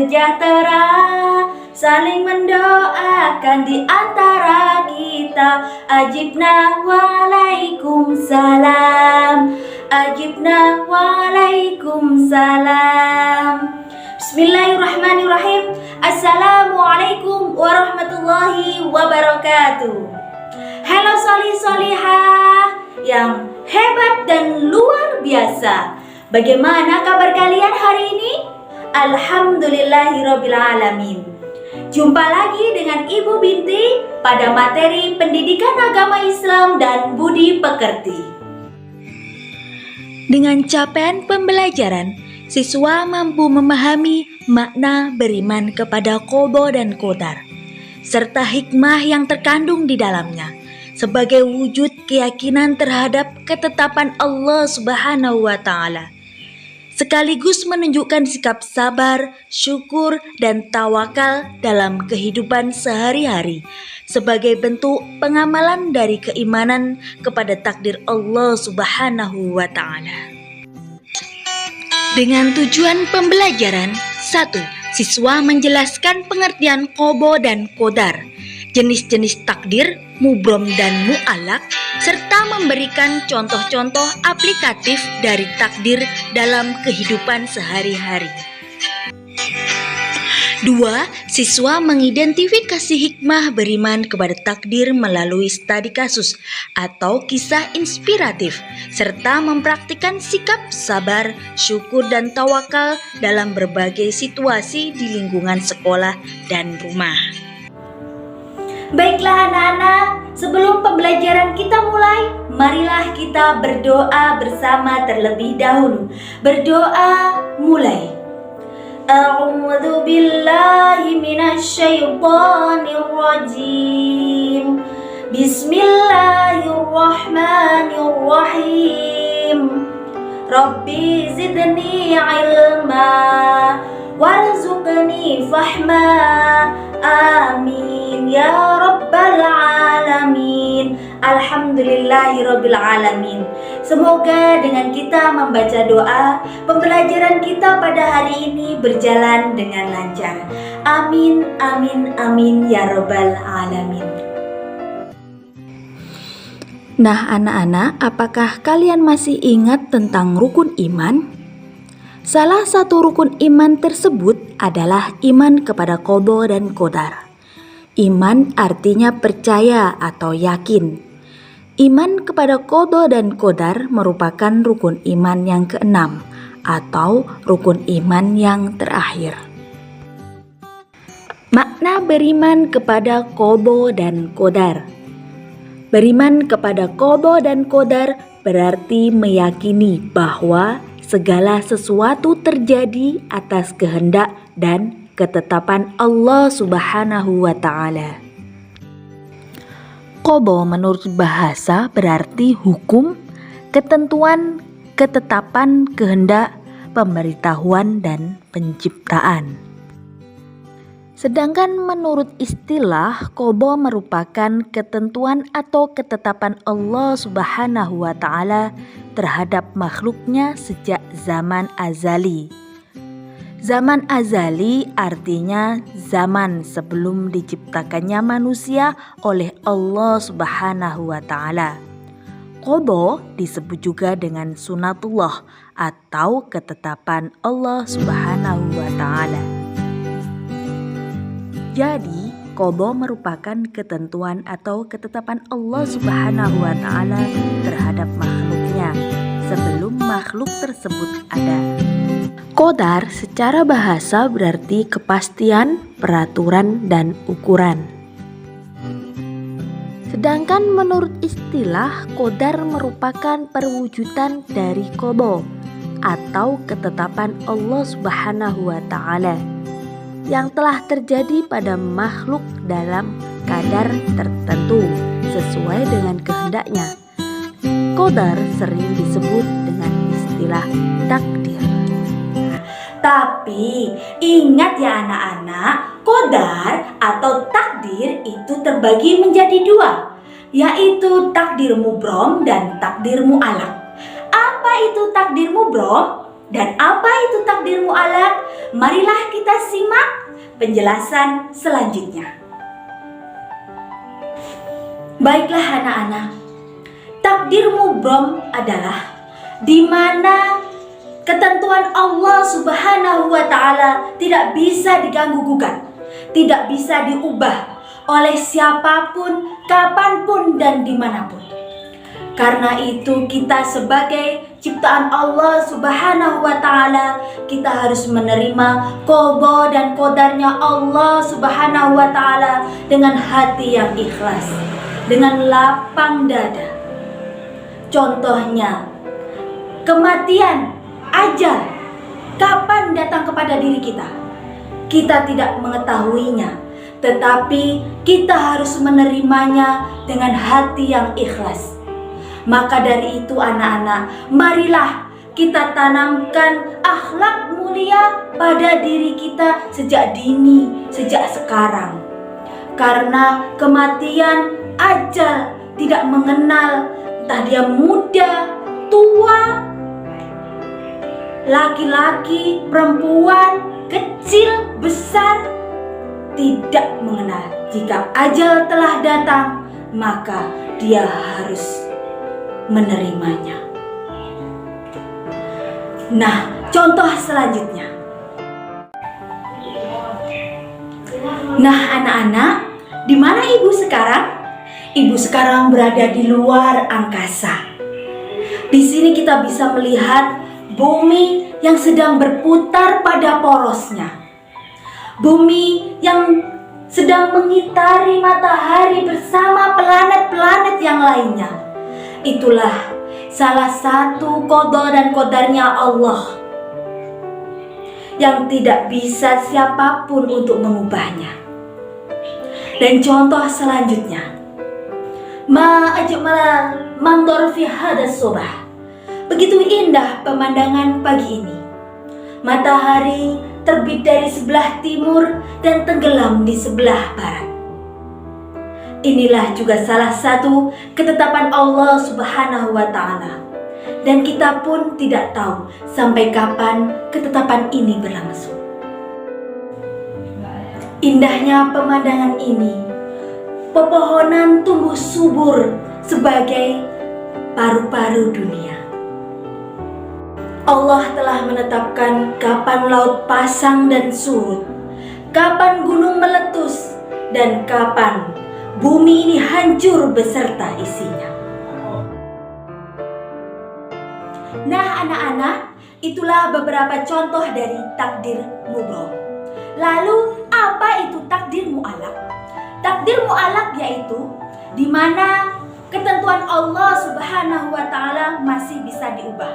sejahtera, saling mendoakan di antara kita. Ajibna waalaikumsalam, ajibna waalaikumsalam. Bismillahirrahmanirrahim. Assalamualaikum warahmatullahi wabarakatuh. Halo solih-solihah yang hebat dan luar biasa. Bagaimana kabar kalian hari ini? Alhamdulillahirrabbilalamin. Jumpa lagi dengan Ibu Binti pada materi pendidikan agama Islam dan budi pekerti. Dengan capaian pembelajaran, siswa mampu memahami makna beriman kepada Qadha dan Qadar, serta hikmah yang terkandung di dalamnya, sebagai wujud keyakinan terhadap ketetapan Allah Subhanahu wa Ta'ala, sekaligus menunjukkan sikap sabar, syukur, dan tawakal dalam kehidupan sehari-hari sebagai bentuk pengamalan dari keimanan kepada takdir Allah Subhanahu wa Ta'ala. Dengan tujuan pembelajaran, 1. Siswa menjelaskan pengertian Qadha dan Qadar, jenis-jenis takdir, mubrom dan mu'allaq, serta memberikan contoh-contoh aplikatif dari takdir dalam kehidupan sehari-hari. 2. Siswa mengidentifikasi hikmah beriman kepada takdir melalui studi kasus atau kisah inspiratif, serta mempraktikkan sikap sabar, syukur, dan tawakal dalam berbagai situasi di lingkungan sekolah dan rumah. Baiklah anak-anak, sebelum pembelajaran kita mulai, marilah kita berdoa bersama terlebih dahulu. Berdoa mulai. A'udzu billahi minasyaitonir rajim. Bismillahirrahmanirrahim. Rabbi zidni ilma warzuqni fahma. Amin ya rabbal alamin. Alhamdulillahirabbil alamin. Semoga dengan kita membaca doa, pembelajaran kita pada hari ini berjalan dengan lancar. Amin amin amin ya rabbal alamin. Nah anak-anak, apakah kalian masih ingat tentang rukun iman? Salah satu rukun iman tersebut adalah iman kepada Qadha dan Qadar. Iman artinya percaya atau yakin. Iman kepada Qadha dan Qadar merupakan rukun iman yang keenam atau rukun iman yang terakhir. Makna beriman kepada Qadha dan Qadar. Beriman kepada Qadha dan Qadar berarti meyakini bahwa segala sesuatu terjadi atas kehendak dan ketetapan Allah Subhanahu wa Ta'ala. Qadha menurut bahasa berarti hukum, ketentuan, ketetapan, kehendak, pemberitahuan, dan penciptaan. Sedangkan menurut istilah, Qadha merupakan ketentuan atau ketetapan Allah Subhanahu wa Ta'ala terhadap makhluknya sejak zaman azali. Zaman azali artinya zaman sebelum diciptakannya manusia oleh Allah Subhanahu wa Ta'ala. Qadha disebut juga dengan sunatullah atau ketetapan Allah Subhanahu wa Ta'ala. Jadi, Qadha merupakan ketentuan atau ketetapan Allah Subhanahu wa Ta'ala terhadap makhluknya sebelum makhluk tersebut ada. Qadar secara bahasa berarti kepastian, peraturan, dan ukuran. Sedangkan menurut istilah, Qadar merupakan perwujudan dari Qadha atau ketetapan Allah Subhanahu wa Ta'ala yang telah terjadi pada makhluk dalam kadar tertentu sesuai dengan kehendaknya. Qadar sering disebut dengan istilah takdir. Tapi ingat ya anak-anak, qadar atau takdir itu terbagi menjadi dua, yaitu takdir mubrom dan takdir mu'allaq. Apa itu takdir mubrom? Dan apa itu takdir mu'allaq? Marilah kita simak penjelasan selanjutnya. Baiklah anak-anak, takdir mubrom adalah di mana ketentuan Allah Subhanahu wa Ta'ala tidak bisa diganggu-gugat, tidak bisa diubah oleh siapapun, kapanpun, dan dimanapun. Karena itu kita sebagai ciptaan Allah Subhanahu wa Ta'ala, kita harus menerima qada dan qadarnya Allah Subhanahu wa Ta'ala dengan hati yang ikhlas, dengan lapang dada. Contohnya, kematian, ajal, kapan datang kepada diri kita? Kita tidak mengetahuinya, tetapi kita harus menerimanya dengan hati yang ikhlas. Maka dari itu anak-anak, marilah kita tanamkan akhlak mulia pada diri kita sejak dini, sejak sekarang. Karena kematian, ajal tidak mengenal entah dia muda, tua, laki-laki, perempuan, kecil, besar, tidak mengenal. Jika ajal telah datang, maka dia harus menerimanya. Nah, contoh selanjutnya. Nah, anak-anak, di mana ibu sekarang? Ibu sekarang berada di luar angkasa. Di sini kita bisa melihat bumi yang sedang berputar pada porosnya. Bumi yang sedang mengitari matahari bersama planet-planet yang lainnya. Itulah salah satu qada dan qadarnya Allah yang tidak bisa siapapun untuk mengubahnya. Dan contoh selanjutnya, ma ajmalal mandor fi hadas sobah. Begitu indah pemandangan pagi ini. Matahari terbit dari sebelah timur dan tenggelam di sebelah barat. Inilah juga salah satu ketetapan Allah Subhanahu wa Ta'ala. Dan kita pun tidak tahu sampai kapan ketetapan ini berlangsung. Indahnya pemandangan ini, pepohonan tumbuh subur sebagai paru-paru dunia. Allah telah menetapkan kapan laut pasang dan surut, kapan gunung meletus, dan kapan bumi ini hancur beserta isinya. Nah anak-anak, itulah beberapa contoh dari takdir mubrom. Lalu apa itu takdir mu'allaq? Takdir mu'allaq yaitu di mana ketentuan Allah Subhanahu wa Ta'ala masih bisa diubah,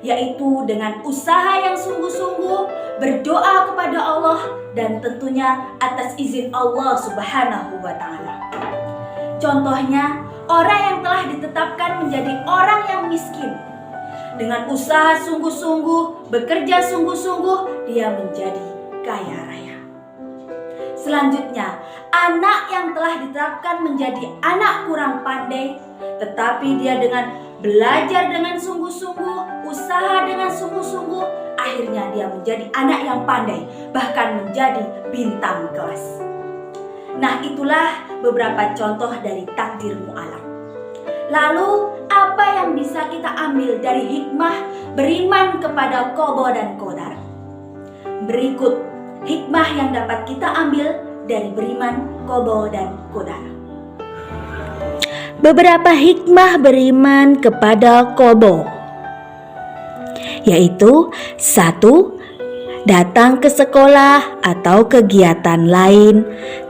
yaitu dengan usaha yang sungguh-sungguh, berdoa kepada Allah, dan tentunya atas izin Allah Subhanahu wa Ta'ala. Contohnya, orang yang telah ditetapkan menjadi orang yang miskin, dengan usaha sungguh-sungguh, bekerja sungguh-sungguh, dia menjadi kaya raya. Selanjutnya, anak yang telah ditetapkan menjadi anak kurang pandai, tetapi dia dengan belajar dengan sungguh-sungguh, usaha dengan sungguh-sungguh, akhirnya dia menjadi anak yang pandai, bahkan menjadi bintang kelas. Nah, itulah beberapa contoh dari takdir mu'allaq. Lalu, apa yang bisa kita ambil dari hikmah beriman kepada qada dan qadar? Berikut hikmah yang dapat kita ambil dari beriman qada dan qadar. Beberapa hikmah beriman kepada qada, yaitu 1. Datang ke sekolah atau kegiatan lain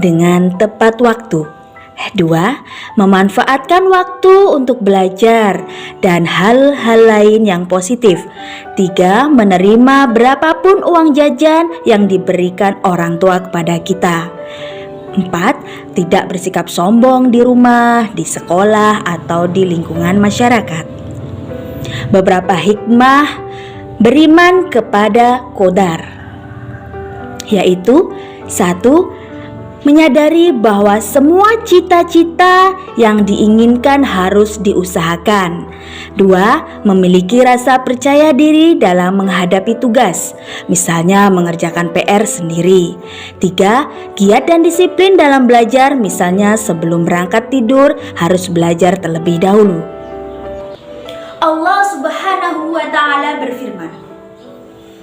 dengan tepat waktu. 2. Memanfaatkan waktu untuk belajar dan hal-hal lain yang positif. 3. Menerima berapapun uang jajan yang diberikan orang tua kepada kita. 4. Tidak bersikap sombong di rumah, di sekolah, atau di lingkungan masyarakat. Beberapa hikmah beriman kepada qadar, yaitu 1. Menyadari bahwa semua cita-cita yang diinginkan harus diusahakan. 2. Memiliki rasa percaya diri dalam menghadapi tugas, misalnya mengerjakan PR sendiri. 3. Giat dan disiplin dalam belajar, misalnya sebelum berangkat tidur harus belajar terlebih dahulu. Allah Subhanahu wa Ta'ala berfirman,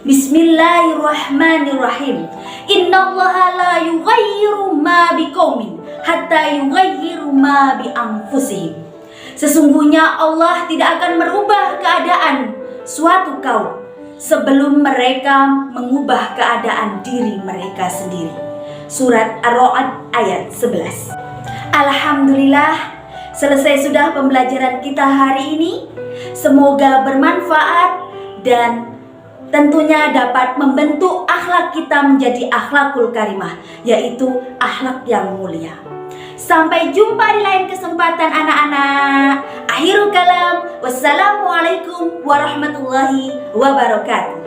Bismillahirrahmanirrahim. Innallaha la yughayyiru ma biqaumin hatta yughayyiru ma bi anfusihim. Sesungguhnya Allah tidak akan merubah keadaan suatu kaum sebelum mereka mengubah keadaan diri mereka sendiri. Surat Ar-Ra'd ayat 11. Alhamdulillah, selesai sudah pembelajaran kita hari ini. Semoga bermanfaat dan tentunya dapat membentuk akhlak kita menjadi akhlakul karimah, yaitu akhlak yang mulia. Sampai jumpa di lain kesempatan anak-anak. Akhirul kalam, wassalamualaikum warahmatullahi wabarakatuh.